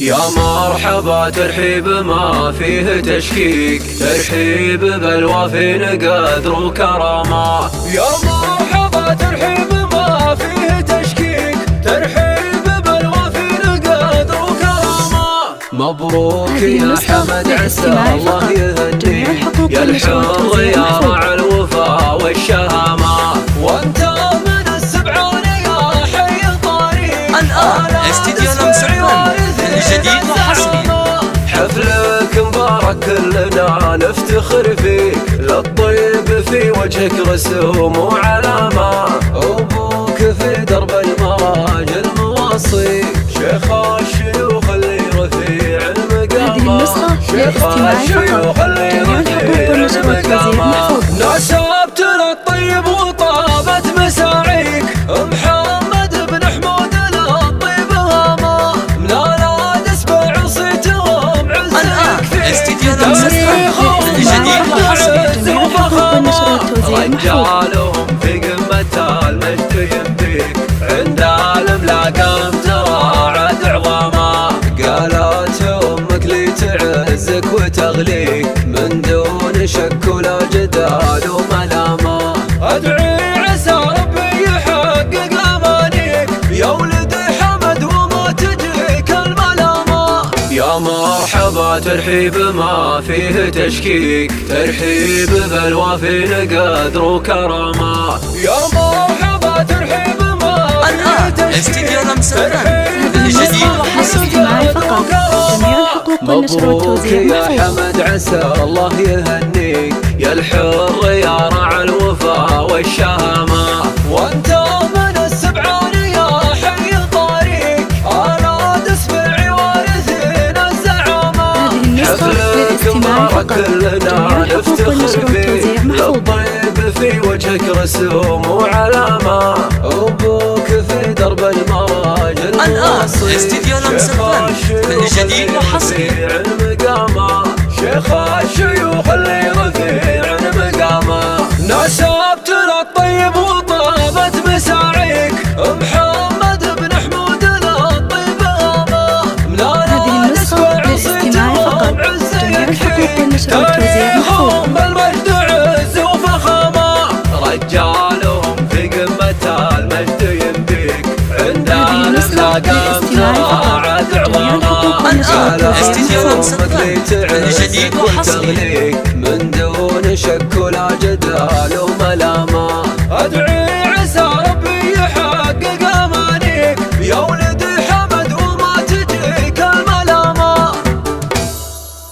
يا مرحبا ترحيب ما فيه تشكيك، ترحيب بالوافي قدر وكرامة. يا مرحبا ترحيب ما فيه تشكيك، ترحيب بالوافي قدر وكرامة. مبروك يا حمد عسى الله يهنيك، يا الحر يا رع الوفا والشهامة. وانت من السبعان يا حي طريق الآن استديو لمسعود جديد وحصري. حفلك مبارك كلنا نفتخر فيك، للطيب في وجهك رسوم وعلامة. أبوك في درب المراجل مواصي، شيخ الشيوخ اللي رفيع المقامة، شيخ الشيوخ اللي رفيع المقامة. نسبت للطيب وطابت مساعيك، محمد بن حمود للطيب هامة. من الأولاد اسمع صيتهم عزك فيك، تاريخهم جديد وعز وفخامة. رجالهم في قمة المجد ينبيك، عند الملاقم تراعد عظامة. قالت أمك لي تعزك وتغليك، من دون شك ولا جدال وملامة. أدعي عسى ربي يحقق أمانيك، يا ولد حمد وما تجيك الملامة. يا مرحبا ترحيب ما فيه تشكيك، ترحيب بالوافي قدر وكرامة. يا مرحبا ترحيب ما فيه تشكيك، ترحيب جديد وحصري. مبروك يا حمد عسى الله يهنيك، يا الحر يا رع الوفا والشهامة. وانت من السبعان يا حي طريق، أولاد اسمعي وارثين الزعامة. حفلك مبارك كلنا نفتخر فيه، للطيب في وجهك رسوم وعلامة. أبوك في درب المراجل مواصي، استديو لمسعود جديد وحصري. المقامة، شيخ الشيوخ اللي رفيع المقامة. نسبت للطيب وطابت مساعيك، محمد بن حمود للطيب هامة. من الأولاد اسمع صيتهم عزك فيك، تاريخهم بالمجد عز وفخامة. رجالهم في قمة المجد ينبيك، عند الملاقم تراعد عظامة. استديو لمسعود جديد وحصري. من دون شك ولا جدال